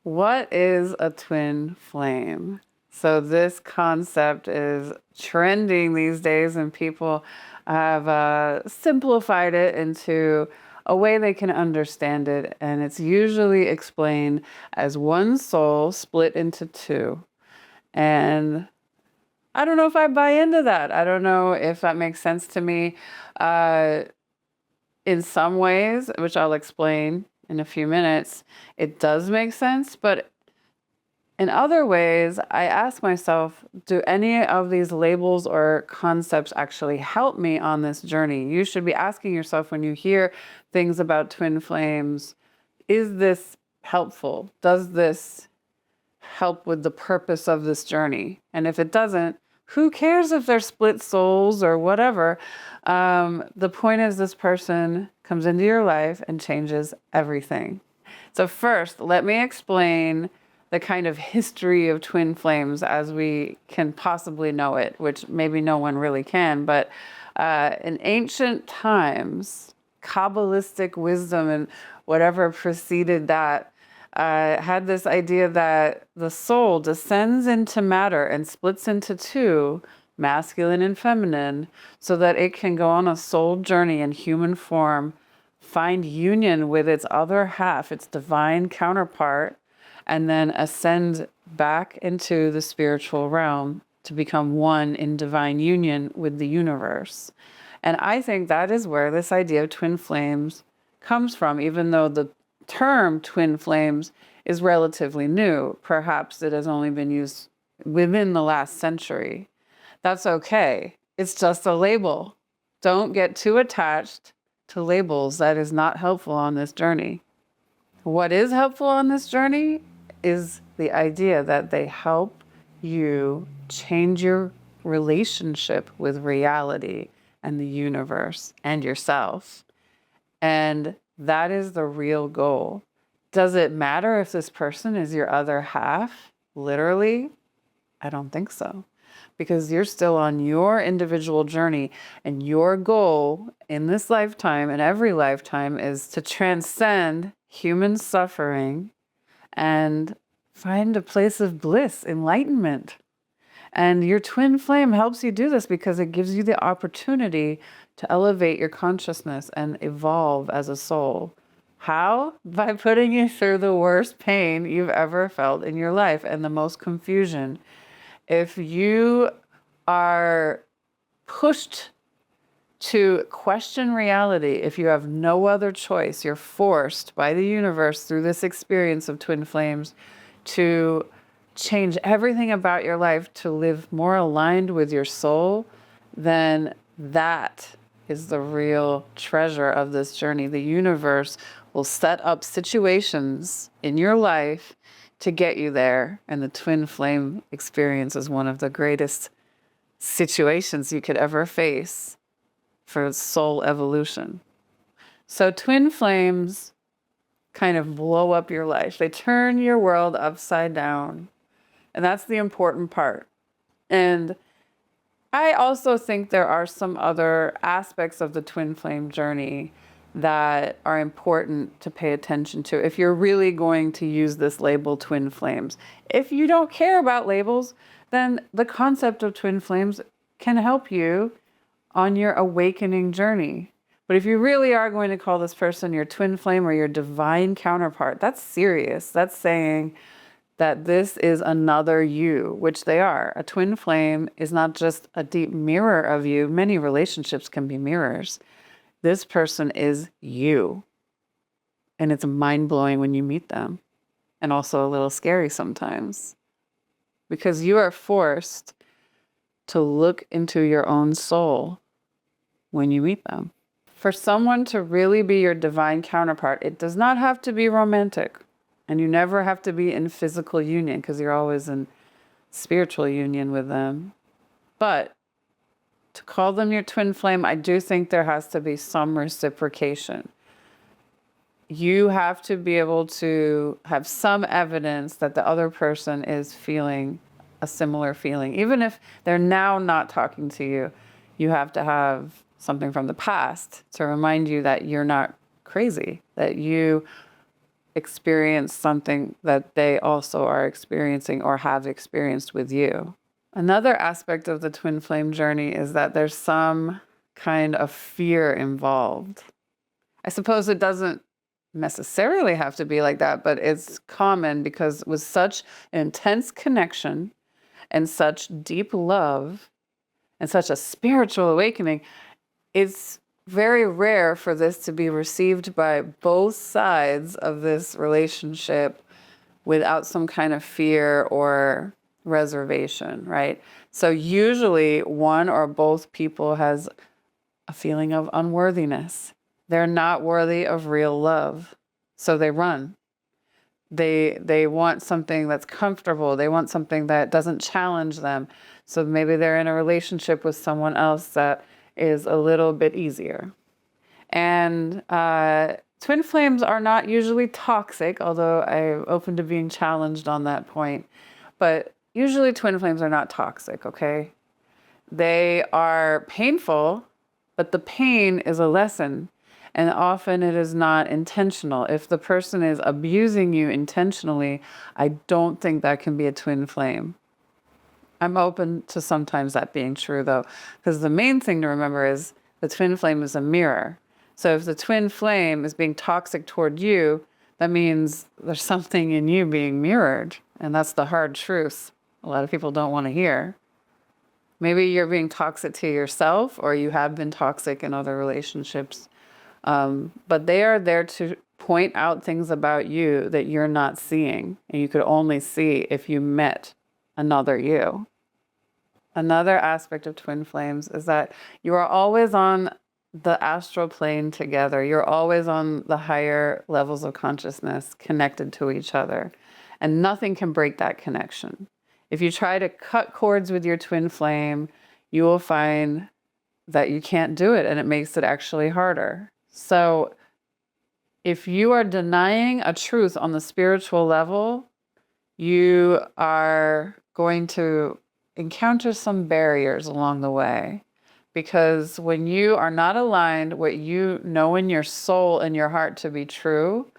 What is a twin flame? So this concept is trending these days, and people have simplified it into a way they can understand it. And it's usually explained as one soul split into two. And I don't know if I buy into that. I don't know if that makes sense to me. Uh, in some ways, which I'll explain in a few minutes, it does make sense. But in other ways, I ask myself, do any of these labels or concepts actually help me on this journey? You should be asking yourself when you hear things about twin flames, is this helpful? Does this help with the purpose of this journey? And if it doesn't, who cares if they're split souls or whatever? The point is, this person comes into your life and changes everything. So, first, let me explain the kind of history of twin flames as we can possibly know it, which maybe no one really can. But in ancient times, Kabbalistic wisdom and whatever preceded that had this idea that the soul descends into matter and splits into two, masculine and feminine, so that it can go on a soul journey in human form, find union with its other half, its divine counterpart, and then ascend back into the spiritual realm to become one in divine union with the universe. And I think that is where this idea of twin flames comes from, even though the term twin flames is relatively new. Perhaps it has only been used within the last century. That's okay. It's just a label. Don't get too attached to labels. That is not helpful on this journey. What is helpful on this journey is the idea that they help you change your relationship with reality and the universe and yourself. And that is the real goal. Does it matter if this person is your other half? Literally? I don't think so. Because you're still on your individual journey, and your goal in this lifetime and every lifetime is to transcend human suffering and find a place of bliss, enlightenment. And your twin flame helps you do this because it gives you the opportunity to elevate your consciousness and evolve as a soul. How? By putting you through the worst pain you've ever felt in your life and the most confusion. If you are pushed to question reality, if you have no other choice, you're forced by the universe through this experience of twin flames to change everything about your life to live more aligned with your soul, then that is the real treasure of this journey. The universe will set up situations in your life to get you there. And the twin flame experience is one of the greatest situations you could ever face for soul evolution. So twin flames kind of blow up your life. They turn your world upside down. And that's the important part. And I also think there are some other aspects of the twin flame journey that are important to pay attention to if you're really going to use this label twin flames. If you don't care about labels, then the concept of twin flames can help you on your awakening journey. But if you really are going to call this person your twin flame or your divine counterpart, that's serious. That's saying that this is another you, which they are. A twin flame is not just a deep mirror of you. Many relationships can be mirrors. This person is you. And it's mind-blowing when you meet them. And also a little scary sometimes. Because you are forced to look into your own soul when you meet them. For someone to really be your divine counterpart, it does not have to be romantic. And you never have to be in physical union because you're always in spiritual union with them. But to call them your twin flame, I do think there has to be some reciprocation. You have to be able to have some evidence that the other person is feeling a similar feeling. Even if they're now not talking to you, you have to have something from the past to remind you that you're not crazy, that you experience something that they also are experiencing or have experienced with you. Another aspect of the twin flame journey is that there's some kind of fear involved. I suppose it doesn't necessarily have to be like that, but it's common because with such intense connection and such deep love and such a spiritual awakening, it's very rare for this to be received by both sides of this relationship without some kind of fear or reservation, right? So usually one or both people has a feeling of unworthiness. They're not worthy of real love. So they run. They want something that's comfortable. They want something that doesn't challenge them. So maybe they're in a relationship with someone else that is a little bit easier. And twin flames are not usually toxic, although I'm open to being challenged on that point. But usually twin flames are not toxic, okay? They are painful, but the pain is a lesson. And often it is not intentional. If the person is abusing you intentionally, I don't think that can be a twin flame. I'm open to sometimes that being true, though, because the main thing to remember is the twin flame is a mirror. So if the twin flame is being toxic toward you, that means there's something in you being mirrored. And that's the hard truth a lot of people don't want to hear. Maybe you're being toxic to yourself, or you have been toxic in other relationships. But they are there to point out things about you that you're not seeing, and you could only see if you met another you. Another aspect of twin flames is that you are always on the astral plane together. You're always on the higher levels of consciousness connected to each other, and nothing can break that connection. If you try to cut cords with your twin flame, you will find that you can't do it, and it makes it actually harder. So if you are denying a truth on the spiritual level, you are going to encounter some barriers along the way. Because when you are not aligned what you know in your soul and your heart to be true,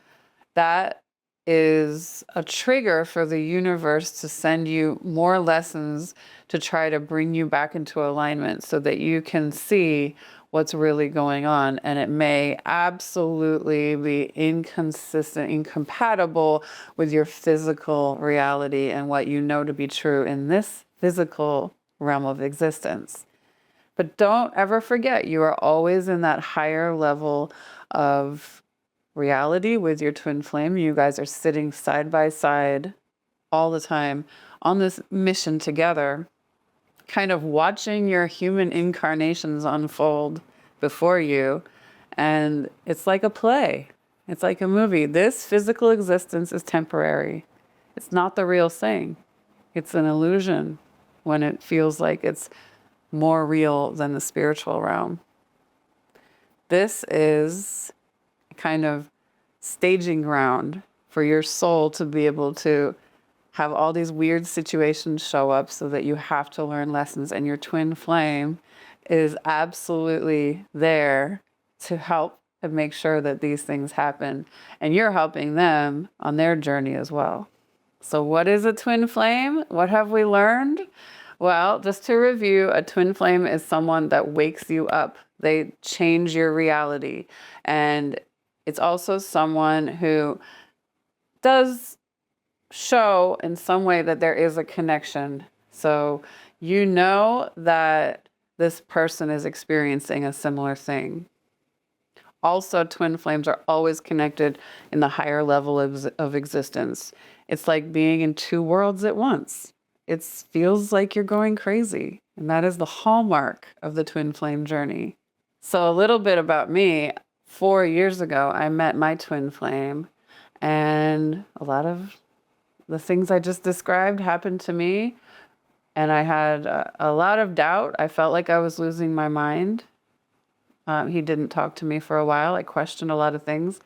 that is a trigger for the universe to send you more lessons to try to bring you back into alignment so that you can see what's really going on. And it may absolutely be inconsistent, incompatible with your physical reality and what you know to be true in this physical realm of existence. But don't ever forget, you are always in that higher level of reality with your twin flame. You guys are sitting side by side all the time on this mission together, kind of watching your human incarnations unfold before you. And it's like a play. It's like a movie. This physical existence is temporary. It's not the real thing. It's an illusion when it feels like it's more real than the spiritual realm. This is kind of staging ground for your soul to be able to have all these weird situations show up so that you have to learn lessons, and your twin flame is absolutely there to help and make sure that these things happen, and you're helping them on their journey as well. So what is a twin flame? What have we learned? Well, just to review, a twin flame is someone that wakes you up. They change your reality. And it's also someone who does show in some way that there is a connection. So you know that this person is experiencing a similar thing. Also, twin flames are always connected in the higher level of existence. It's like being in two worlds at once. It feels like you're going crazy. And that is the hallmark of the twin flame journey. So a little bit about me. 4 years ago, I met my twin flame, and a lot of the things I just described happened to me. And I had a lot of doubt. I felt like I was losing my mind. He didn't talk to me for a while. I questioned a lot of things.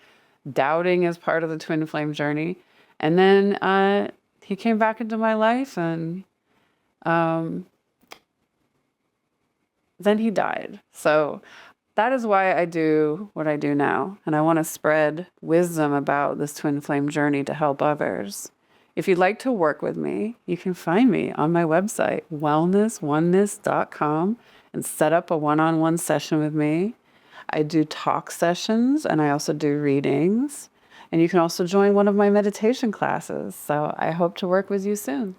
Doubting is part of the twin flame journey. And then he came back into my life, and then he died. So that is why I do what I do now. And I want to spread wisdom about this twin flame journey to help others. If you'd like to work with me, you can find me on my website, wellnessoneness.com, and set up a one-on-one session with me. I do talk sessions and I also do readings. And you can also join one of my meditation classes. So I hope to work with you soon.